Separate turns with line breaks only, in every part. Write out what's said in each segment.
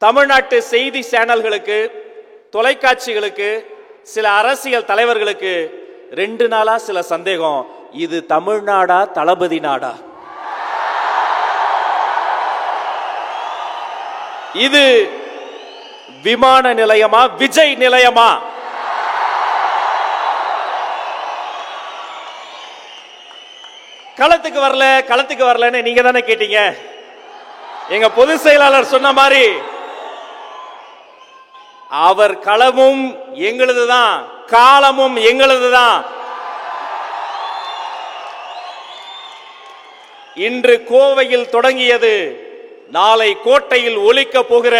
தமிழ்நாட்டு செய்தி சேனல்களுக்கு, தொலைக்காட்சிகளுக்கு, சில அரசியல் தலைவர்களுக்கு 2 நாளா சில சந்தேகம். இது தமிழ்நாடா, தளபதி நாடா? இது விமான நிலையமா, விஜய் நிலையமா? களத்துக்கு வரலன்னு நீங்க தானே கேட்டீங்க. எங்க பொதுச் செயலாளர் சொன்ன மாதிரி அவர் களமும் எங்களுதுதான், காலமும் எங்களுதுதான். இன்று கோவையில் தொடங்கியது, நாளை கோட்டையில் ஒலிக்க போகிற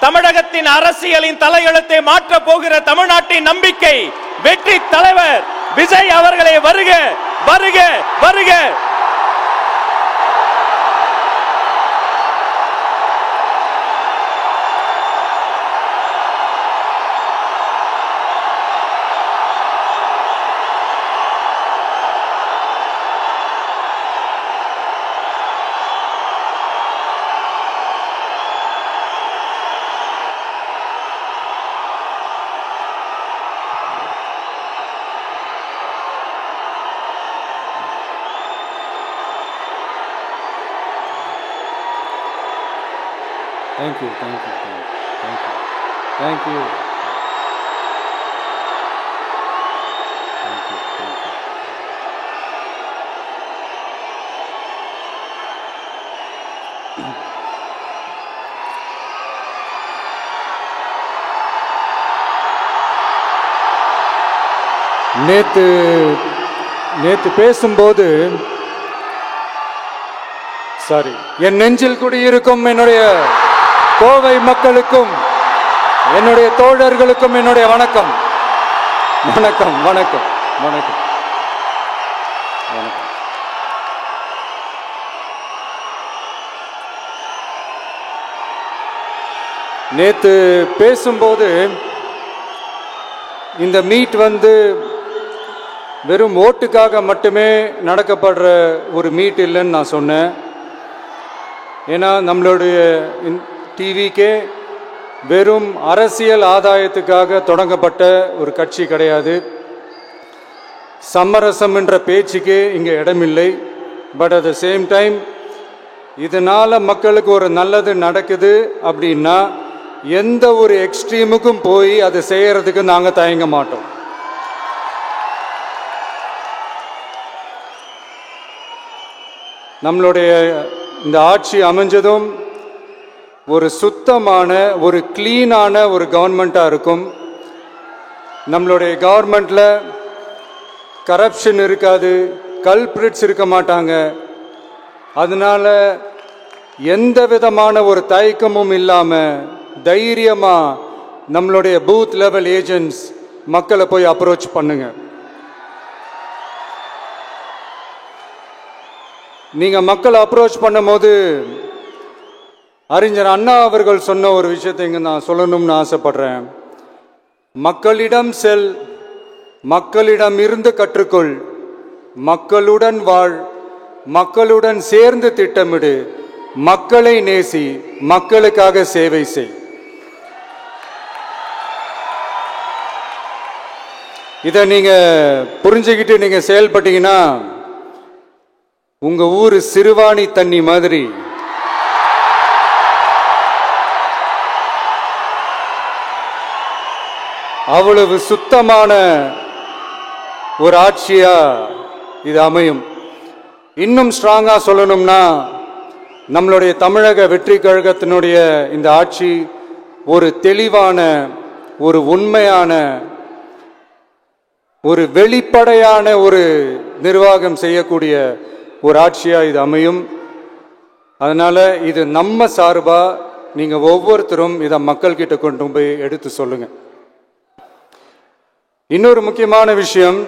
தமிழகத்தின் அரசியலின் தலையெழுத்தை மாற்ற போகிற தமிழ்நாட்டின் நம்பிக்கை வெற்றி தலைவர் விஜய் அவர்களே வருக, வருக, வருக.
Thank you, thank you, thank you, thank you, thank you, thank you, thank you. நேத்து பேசும்போது சாரி, என் நெஞ்சில் குடியிருக்கும் என்னுடைய கோவை மக்களுக்கும் என்னுடைய தோழர்களுக்கும் என்னுடைய வணக்கம், வணக்கம், வணக்கம், வணக்கம், வணக்கம். நேத்து பேசும்போது இந்த மீட் வெறும் ஓட்டுக்காக மட்டுமே நடக்கப்படுற ஒரு மீட் இல்லைன்னு நான் சொன்னேன். ஏன்னா நம்மளுடைய டிவிக்கே வெறும் அரசியல் ஆதாயத்துக்காக தொடங்கப்பட்ட ஒரு கட்சி கிடையாது. சமரசம் என்ற பேச்சுக்கே இங்கே இடமில்லை. But at the same time இதனால் மக்களுக்கு ஒரு நல்லது நடக்குது அப்படின்னா எந்த ஒரு எக்ஸ்ட்ரீமுக்கும் போய் அதை செய்யறதுக்கு நாங்கள் தயங்க மாட்டோம். நம்மளுடைய இந்த ஆட்சி அமைஞ்சதும் ஒரு சுத்தமான, ஒரு கிளீனான ஒரு கவர்மெண்ட்டாக இருக்கும். நம்மளுடைய கவர்மெண்ட்டில் கரப்ஷன் இருக்காது, கல்பிரிட்ஸ் இருக்க மாட்டாங்க. அதனால எந்த விதமான ஒரு தயக்கமும் இல்லாமல் தைரியமாக நம்மளுடைய பூத் லெவல் ஏஜென்ட்ஸ் மக்களை போய் அப்ரோச் பண்ணுங்க. நீங்கள் மக்களை அப்ரோச் பண்ணும்போது அறிஞர் அண்ணா அவர்கள் சொன்ன ஒரு விஷயத்தை இங்கே நான் சொல்லணும்னு ஆசைப்படுறேன். மக்களிடம் செல், மக்களிடம் இருந்து கற்றுக்கொள், மக்களுடன் வாழ், மக்களுடன் சேர்ந்து திட்டமிடு, மக்களை நேசி, மக்களுக்காக சேவை செய். இதை நீங்கள் புரிஞ்சுக்கிட்டு நீங்கள் செயல்பட்டீங்கன்னா உங்கள் ஊர் சிறுவாணி தண்ணி மாதிரி அவ்வளவு சுத்தமான ஒரு ஆட்சியா இது அமையும். இன்னும் ஸ்ட்ராங்கா சொல்லணும்னா நம்மளுடைய தமிழக வெற்றி கழகத்தினுடைய இந்த ஆட்சி ஒரு தெளிவான, ஒரு உண்மையான, ஒரு வெளிப்படையான ஒரு நிர்வாகம் செய்யக்கூடிய ஒரு ஆட்சியா இது அமையும். அதனால இது நம்ம சார்பா நீங்க ஒவ்வொருத்தரும் இதை மக்கள்கிட்ட கொண்டு போய் எடுத்து சொல்லுங்க. இன்னொரு முக்கியமான விஷயம்,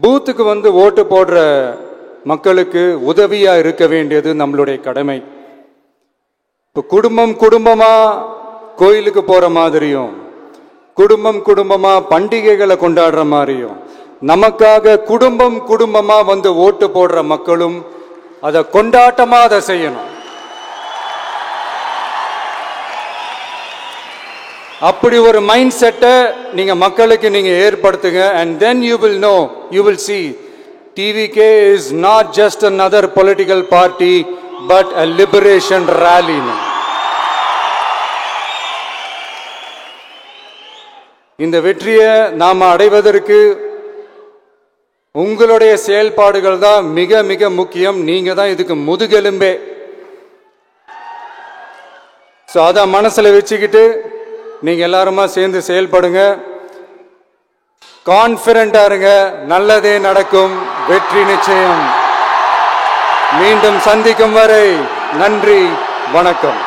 பூத்துக்கு ஓட்டு போடுற மக்களுக்கு உதவியா இருக்க வேண்டியது நம்மளுடைய கடமை. இப்போ குடும்பமா கோயிலுக்கு போற மாதிரியும், குடும்பமா பண்டிகைகளை கொண்டாடுற மாதிரியும், நமக்காக குடும்பமா ஓட்டு போடுற மக்களும் அதை கொண்டாட்டமா அதை செய்யணும். அப்படி ஒரு மைண்ட் செட்டை நீங்க மக்களுக்கு நீங்க ஏற்படுத்துங்க. and then you will know, you will see TVK is not just another political party but a liberation rally. இந்த வெற்றியை நாம அடைவதற்கு உங்களுடைய செயல்பாடுகள் தான் மிக மிக முக்கியம். நீங்க தான் இதுக்கு முதுகெலும்பே. ஸோ அதை மனசுல வச்சுக்கிட்டு நீங்க எல்லாருமா சேர்ந்து செயல்படுங்க. கான்பிடண்டா இருங்க. நல்லதே நடக்கும். வெற்றி நிச்சயம். மீண்டும் சந்திக்கும் வரை நன்றி, வணக்கம்.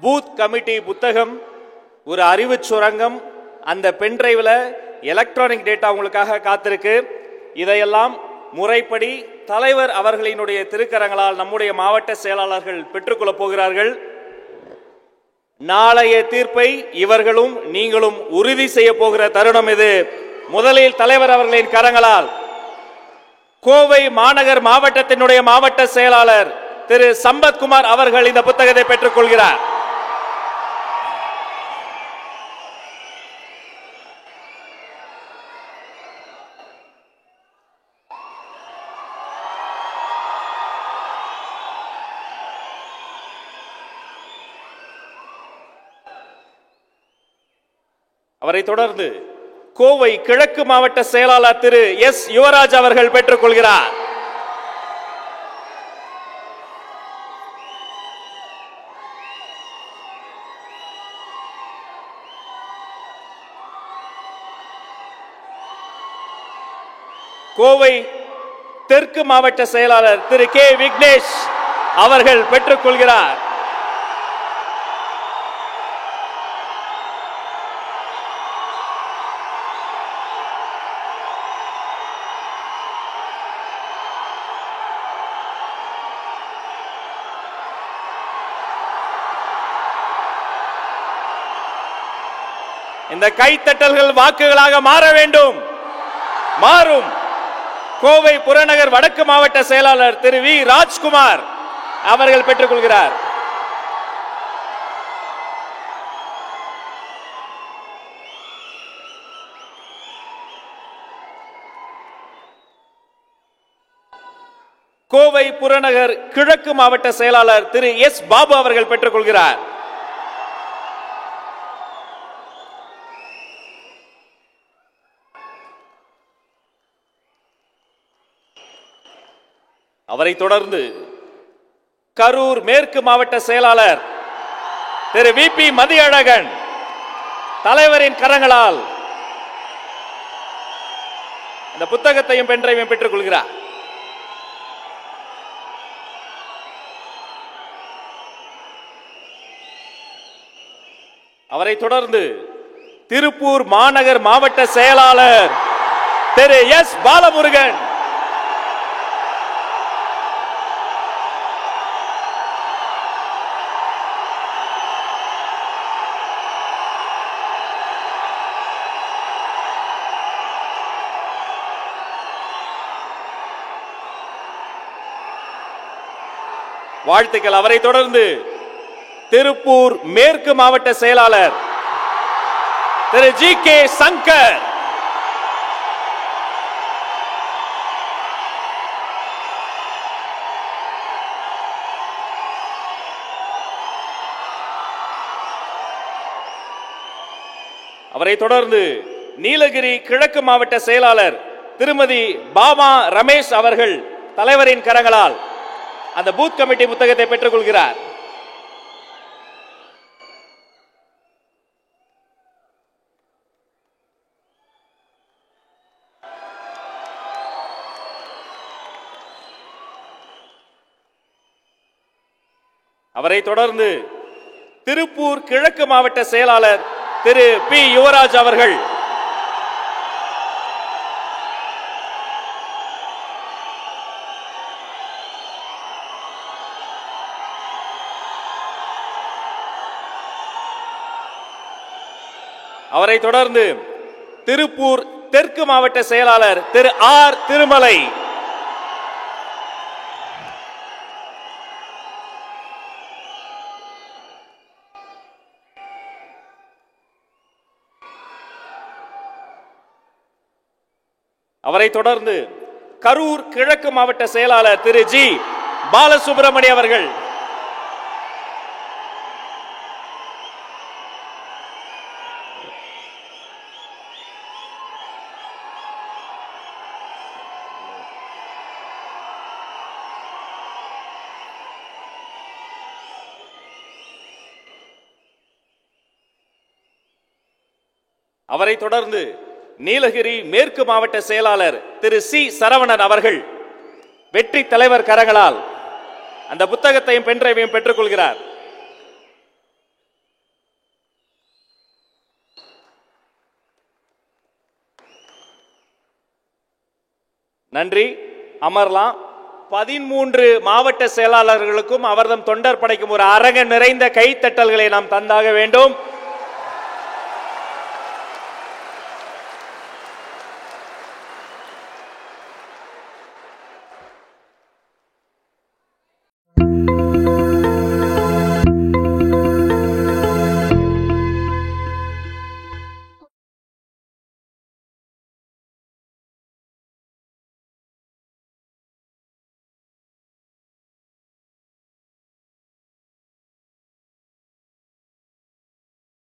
பூத் கமிட்டி புத்தகம் ஒரு அறிவு சுரங்கம். அந்த பென்டிரைவில் எலக்ட்ரானிக் டேட்டா உங்களுக்காக காத்திருக்கு. இதையெல்லாம் முறைப்படி தலைவர் அவர்களினுடைய திருக்கரங்களால் நம்முடைய மாவட்ட செயலாளர்கள் பெற்றுக்கொள்ளப் போகிறார்கள். நாளைய தீர்ப்பை இவர்களும் நீங்களும் உறுதி செய்ய போகிற தருணம் இது. முதலில் தலைவர் அவர்களின் கரங்களால் கோவை மாநகர் மாவட்டத்தினுடைய மாவட்ட செயலாளர் திரு சம்பத்குமார் அவர்கள் இந்த புத்தகத்தை பெற்றுக்கொள்கிறார். அவரை தொடர்ந்து கோவை கிழக்கு மாவட்ட செயலாளர் திரு எஸ் யுவராஜ் அவர்கள் பெற்றுக் கொள்கிறார். கோவை தெற்கு மாவட்ட செயலாளர் திரு கே விக்னேஷ் அவர்கள் பெற்றுக் கொள்கிறார். இந்த கைத்தட்டல்கள் வாக்குகளாக மாற வேண்டும். மாறும். கோவை புறநகர் வடக்கு மாவட்ட செயலாளர் திரு வி ராஜ்குமார் அவர்கள் பெற்றுக் கொள்கிறார். கோவை புறநகர் கிழக்கு மாவட்ட செயலாளர் திரு எஸ் பாபு அவர்கள் பெற்றுக் கொள்கிறார். அவரை தொடர்ந்து கரூர் மேற்கு மாவட்ட செயலாளர் திரு வி பி மதியழகன் தலைவரின் கரங்களால் இந்த புத்தகத்தையும் பென்றையும் பெற்றுக் கொள்கிறார். அவரை தொடர்ந்து திருப்பூர் மாநகர் மாவட்ட செயலாளர் திரு எஸ் பாலமுருகன், வாழ்த்துக்கள். அவரை தொடர்ந்து திருப்பூர் மேற்கு மாவட்ட செயலாளர் திரு ஜி கே சங்கர், அவரை தொடர்ந்து நீலகிரி கிழக்கு மாவட்ட செயலாளர் திருமதி பாமா ரமேஷ் அவர்கள் தலைவரின் கரங்களால் அந்த பூத் கமிட்டி புத்தகத்தை பெற்றுக் கொள்கிறார். அவரை தொடர்ந்து திருப்பூர் கிழக்கு மாவட்ட செயலாளர் திரு பி யுவராஜ் அவர்கள் அவரை தொடர்ந்து திருப்பூர் தெற்கு மாவட்ட செயலாளர் திரு ஆர் திருமலை, அவரை தொடர்ந்து கரூர் கிழக்கு மாவட்ட செயலாளர் திரு ஜி பாலசுப்ரமணியம் அவர்கள், அவரை தொடர்ந்து நீலகிரி மேற்கு மாவட்ட செயலாளர் திரு சி சரவணன் அவர்கள் வெற்றி தலைவர் கரங்களால் அந்த புத்தகத்தையும் பென்டிரைவையும் பெற்றுக் கொள்கிறார். நன்றி, அமர்லாம். 13 மாவட்ட செயலாளர்களுக்கும் அவர்தம் தொண்டர் படைக்கும் ஒரு அரங்க நிறைந்த கைத்தட்டல்களை நாம் தந்தாக வேண்டும்.